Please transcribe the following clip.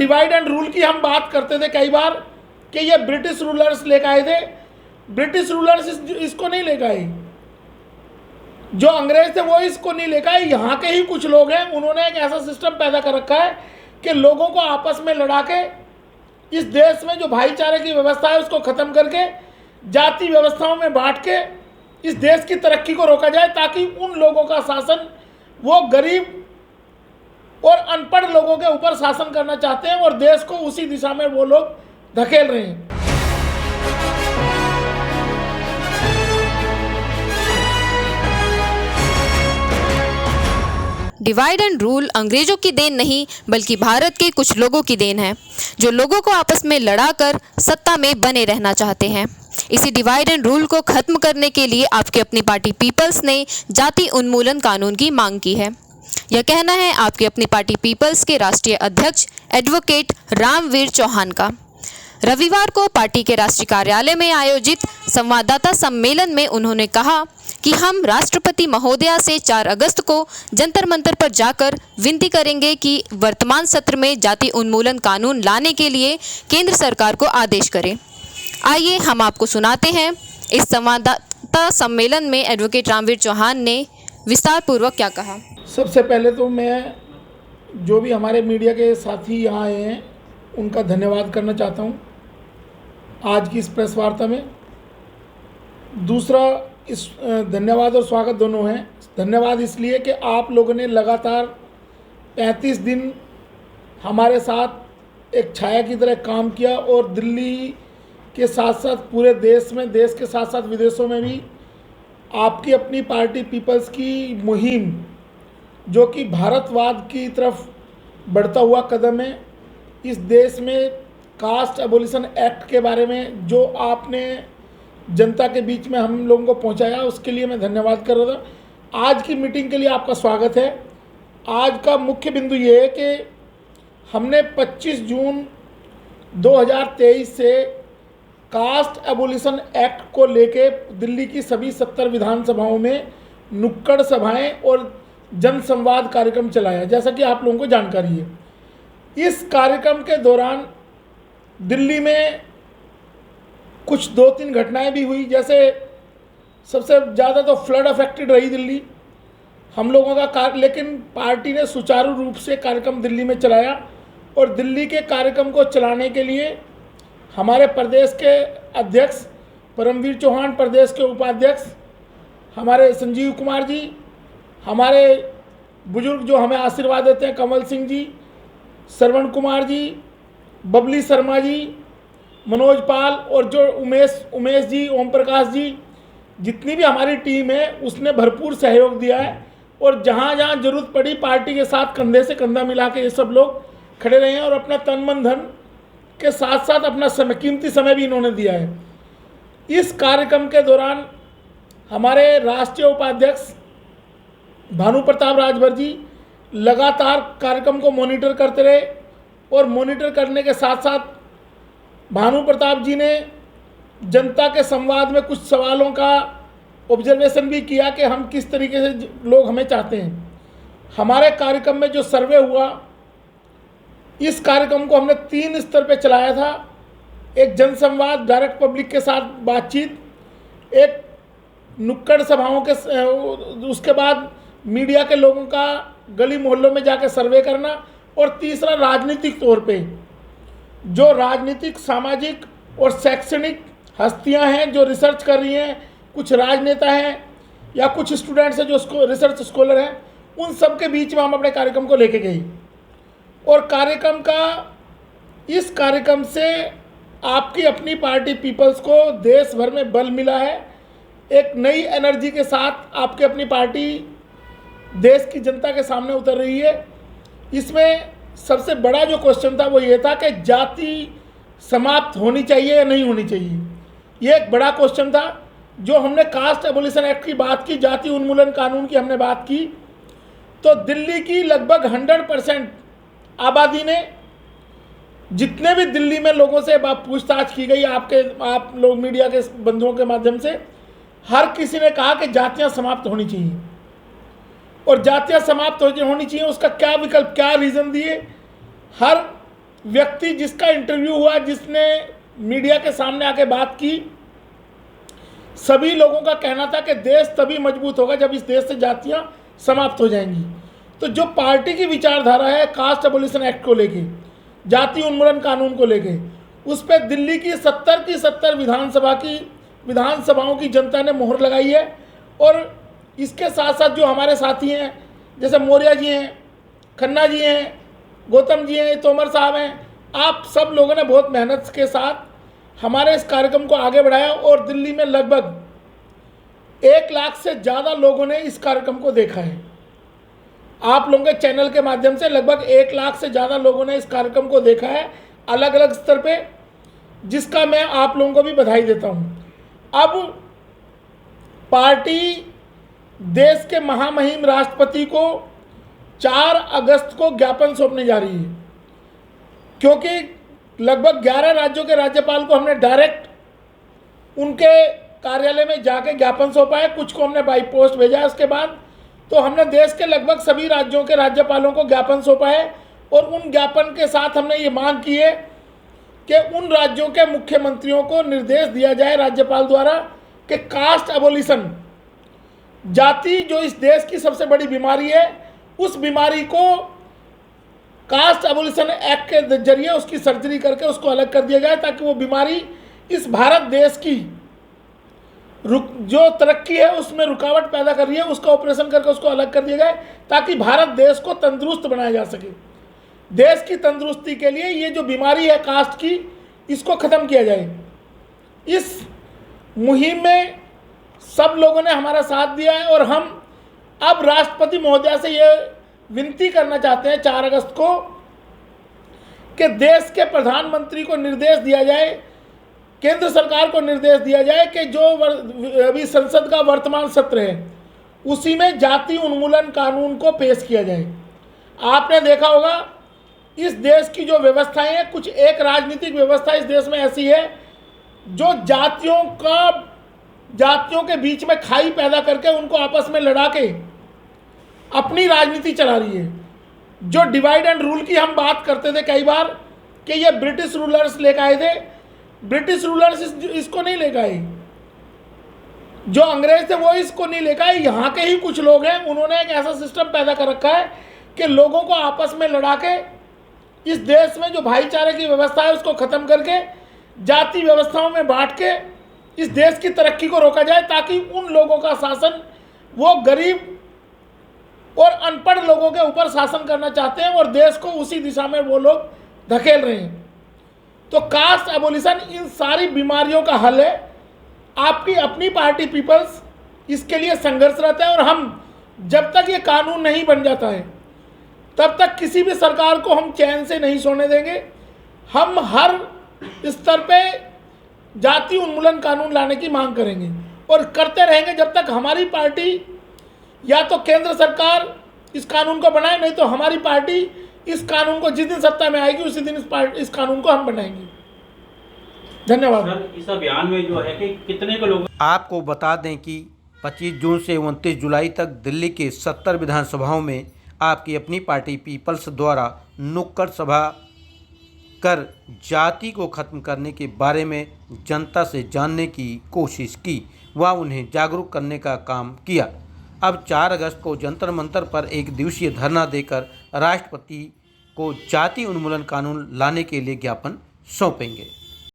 Divide and rule की हम बात करते थे कई बार कि ये ब्रिटिश रूलर्स लेकर आए थे। ब्रिटिश रूलर्स इसको नहीं लेकर आए, जो अंग्रेज थे वो इसको नहीं लेकर आए। यहाँ के ही कुछ लोग हैं, उन्होंने एक ऐसा सिस्टम पैदा कर रखा है कि लोगों को आपस में लड़ा के इस देश में जो भाईचारे की व्यवस्था है उसको ख़त्म करके जाति व्यवस्थाओं में बांट के इस देश की तरक्की को रोका जाए, ताकि उन लोगों का शासन, वो गरीब और अनपढ़ लोगों के ऊपर शासन करना चाहते हैं और देश को उसी दिशा में वो लोग धकेल रहे हैं। डिवाइड एंड रूल अंग्रेजों की देन नहीं बल्कि भारत के कुछ लोगों की देन है, जो लोगों को आपस में लड़ाकर सत्ता में बने रहना चाहते हैं। इसी डिवाइड एंड रूल को खत्म करने के लिए आपकी अपनी पार्टी पीपल्स ने जाति उन्मूलन कानून की मांग की है। यह कहना है आपकी अपनी पार्टी पीपल्स के राष्ट्रीय अध्यक्ष एडवोकेट रामवीर चौहान का। रविवार को पार्टी के राष्ट्रीय कार्यालय में आयोजित संवाददाता सम्मेलन में उन्होंने कहा कि हम राष्ट्रपति महोदया से 4 अगस्त को जंतर मंतर पर जाकर विनती करेंगे कि वर्तमान सत्र में जाति उन्मूलन कानून लाने के लिए केंद्र सरकार को आदेश करें। आइए हम आपको सुनाते हैं इस संवाददाता सम्मेलन में एडवोकेट रामवीर चौहान ने विस्तार पूर्वक क्या कहा। सबसे पहले तो मैं जो भी हमारे मीडिया के साथी यहाँ आए हैं उनका धन्यवाद करना चाहता हूँ आज की इस प्रेस वार्ता में। दूसरा, इस धन्यवाद और स्वागत दोनों हैं। धन्यवाद इसलिए कि आप लोगों ने लगातार 35 दिन हमारे साथ एक छाया की तरह काम किया और दिल्ली के साथ साथ पूरे देश में, देश के साथ साथ विदेशों में भी आपकी अपनी पार्टी पीपल्स की मुहिम, जो कि भारतवाद की तरफ बढ़ता हुआ कदम है, इस देश में कास्ट एबोलिशन एक्ट के बारे में जो आपने जनता के बीच में हम लोगों को पहुंचाया, उसके लिए मैं धन्यवाद कर रहा था। आज की मीटिंग के लिए आपका स्वागत है। आज का मुख्य बिंदु ये है कि हमने 25 जून 2023 से कास्ट एबोलिशन एक्ट को लेके दिल्ली की सभी 70 विधानसभाओं में नुक्कड़ सभाएं और जन संवाद कार्यक्रम चलाया, जैसा कि आप लोगों को जानकारी है। इस कार्यक्रम के दौरान दिल्ली में कुछ 2-3 घटनाएं भी हुई। जैसे सबसे ज़्यादा तो फ्लड अफेक्टेड रही दिल्ली हम लोगों का लेकिन पार्टी ने सुचारू रूप से कार्यक्रम दिल्ली में चलाया और दिल्ली के कार्यक्रम को चलाने के लिए हमारे प्रदेश के अध्यक्ष परमवीर चौहान, प्रदेश के उपाध्यक्ष हमारे संजीव कुमार जी, हमारे बुजुर्ग जो हमें आशीर्वाद देते हैं कमल सिंह जी, श्रवण कुमार जी, बबली शर्मा जी, मनोज पाल और जो उमेश जी, ओम प्रकाश जी, जितनी भी हमारी टीम है उसने भरपूर सहयोग दिया है और जहाँ जहाँ जरूरत पड़ी पार्टी के साथ कंधे से कंधा मिला के ये सब लोग खड़े रहे हैं और अपना तन मन धन के साथ साथ अपना समय, कीमती समय भी इन्होंने दिया है। इस कार्यक्रम के दौरान हमारे राष्ट्रीय उपाध्यक्ष भानु प्रताप राजभर जी लगातार कार्यक्रम को मॉनिटर करते रहे और मॉनिटर करने के साथ साथ भानु प्रताप जी ने जनता के संवाद में कुछ सवालों का ऑब्जर्वेशन भी किया कि हम किस तरीके से लोग हमें चाहते हैं। हमारे कार्यक्रम में जो सर्वे हुआ, इस कार्यक्रम को हमने 3 स्तर पे चलाया था। एक जनसंवाद, डायरेक्ट पब्लिक के साथ बातचीत, एक नुक्कड़ सभाओं के, उसके बाद मीडिया के लोगों का गली मोहल्लों में जाकर सर्वे करना, और तीसरा राजनीतिक तौर पे जो राजनीतिक, सामाजिक और शैक्षणिक हस्तियां हैं जो रिसर्च कर रही हैं, कुछ राजनेता हैं या कुछ स्टूडेंट्स हैं जो रिसर्च स्कॉलर हैं, उन सब के बीच में हम अपने कार्यक्रम को लेके गए। और इस कार्यक्रम से आपकी अपनी पार्टी पीपल्स को देश भर में बल मिला है। एक नई एनर्जी के साथ आपकी अपनी पार्टी देश की जनता के सामने उतर रही है। इसमें सबसे बड़ा जो क्वेश्चन था वो ये था कि जाति समाप्त होनी चाहिए या नहीं होनी चाहिए। ये एक बड़ा क्वेश्चन था। जो हमने कास्ट एबोलिशन एक्ट की बात की, जाति उन्मूलन कानून की हमने बात की, तो दिल्ली की लगभग 100% आबादी ने, जितने भी दिल्ली में लोगों से पूछताछ की गई आप लोग मीडिया के बंधुओं के माध्यम से, हर किसी ने कहा कि जातियां समाप्त होनी चाहिए। और जातियां समाप्त होनी चाहिए, उसका क्या विकल्प, क्या रीज़न दिए? हर व्यक्ति जिसका इंटरव्यू हुआ, जिसने मीडिया के सामने आके बात की, सभी लोगों का कहना था कि देश तभी मजबूत होगा जब इस देश से जातियां समाप्त हो जाएंगी। तो जो पार्टी की विचारधारा है कास्ट एबोलिशन एक्ट को लेके, जाति उन्मूलन कानून को लेके, उस पर दिल्ली की 70 की 70 विधानसभाओं की जनता ने मोहर लगाई है। और इसके साथ साथ जो हमारे साथी हैं, जैसे मौर्य जी हैं, खन्ना जी हैं, गौतम जी हैं, तोमर साहब हैं, आप सब लोगों ने बहुत मेहनत के साथ हमारे इस कार्यक्रम को आगे बढ़ाया और दिल्ली में लगभग 1 लाख से ज़्यादा लोगों ने इस कार्यक्रम को देखा है। आप लोगों के चैनल के माध्यम से लगभग 1 लाख से ज़्यादा लोगों ने इस कार्यक्रम को देखा है अलग अलग स्तर पे, जिसका मैं आप लोगों को भी बधाई देता हूँ। अब पार्टी देश के महामहिम राष्ट्रपति को 4 अगस्त को ज्ञापन सौंपने जा रही है, क्योंकि लगभग 11 राज्यों के राज्यपाल को हमने डायरेक्ट उनके कार्यालय में जाके ज्ञापन सौंपा है, कुछ को हमने बाई पोस्ट भेजा है। उसके बाद तो हमने देश के लगभग सभी राज्यों के राज्यपालों को ज्ञापन सौंपा है और उन ज्ञापन के साथ हमने ये मांग की है कि उन राज्यों के मुख्यमंत्रियों को निर्देश दिया जाए राज्यपाल द्वारा कि कास्ट एबोलिशन, जाति जो इस देश की सबसे बड़ी बीमारी है, उस बीमारी को कास्ट एबोलिशन एक्ट के जरिए उसकी सर्जरी करके उसको अलग कर दिया जाए, ताकि वो बीमारी इस भारत देश की जो तरक्की है उसमें रुकावट पैदा कर रही है, उसका ऑपरेशन करके उसको अलग कर दिया जाए, ताकि भारत देश को तंदुरुस्त बनाया जा सके। देश की तंदुरुस्ती के लिए ये जो बीमारी है कास्ट की, इसको ख़त्म किया जाए। इस मुहिम में सब लोगों ने हमारा साथ दिया है और हम अब राष्ट्रपति महोदया से ये विनती करना चाहते हैं 4 अगस्त को कि देश के प्रधानमंत्री को निर्देश दिया जाए, केंद्र सरकार को निर्देश दिया जाए कि जो अभी संसद का वर्तमान सत्र है उसी में जाति उन्मूलन कानून को पेश किया जाए। आपने देखा होगा इस देश की जो व्यवस्थाएं हैं, कुछ एक राजनीतिक व्यवस्था इस देश में ऐसी है जो जातियों के बीच में खाई पैदा करके उनको आपस में लड़ा के अपनी राजनीति चला रही है। जो डिवाइड एंड रूल की हम बात करते थे कई बार कि ये ब्रिटिश रूलर्स लेकर आए थे, ब्रिटिश रूलर्स इसको नहीं लेकर आए, जो अंग्रेज थे वो इसको नहीं लेकर आए। यहाँ के ही कुछ लोग हैं, उन्होंने एक ऐसा सिस्टम पैदा कर रखा है कि लोगों को आपस में लड़ा के इस देश में जो भाईचारे की व्यवस्था है उसको ख़त्म करके जाति व्यवस्थाओं में बांट के इस देश की तरक्की को रोका जाए, ताकि उन लोगों का शासन, वो गरीब और अनपढ़ लोगों के ऊपर शासन करना चाहते हैं और देश को उसी दिशा में वो लोग धकेल रहे हैं। तो कास्ट एबोलिशन इन सारी बीमारियों का हल है। आपकी अपनी पार्टी पीपल्स इसके लिए संघर्षरत है और हम जब तक ये कानून नहीं बन जाता है तब तक किसी भी सरकार को हम चैन से नहीं सोने देंगे। हम हर स्तर पे जाति उन्मूलन कानून लाने की मांग करेंगे और करते रहेंगे जब तक हमारी पार्टी या तो केंद्र सरकार इस कानून को बनाए, नहीं तो हमारी पार्टी इस कानून को जिस दिन सत्ता में आएगी उसी दिन इस कानून को हम बनाएंगे। धन्यवाद। सर, इस अभियान में जो है कि कितने को लोग, आपको बता दें कि 25 जून से 29 जुलाई तक दिल्ली के 70 विधानसभाओं में आपकी अपनी पार्टी पीपल्स द्वारा नुक्कड़ सभा कर जाति को ख़त्म करने के बारे में जनता से जानने की कोशिश की व उन्हें जागरूक करने का काम किया। अब 4 अगस्त को जंतर मंतर पर एक दिवसीय धरना देकर राष्ट्रपति को जाति उन्मूलन कानून लाने के लिए ज्ञापन सौंपेंगे।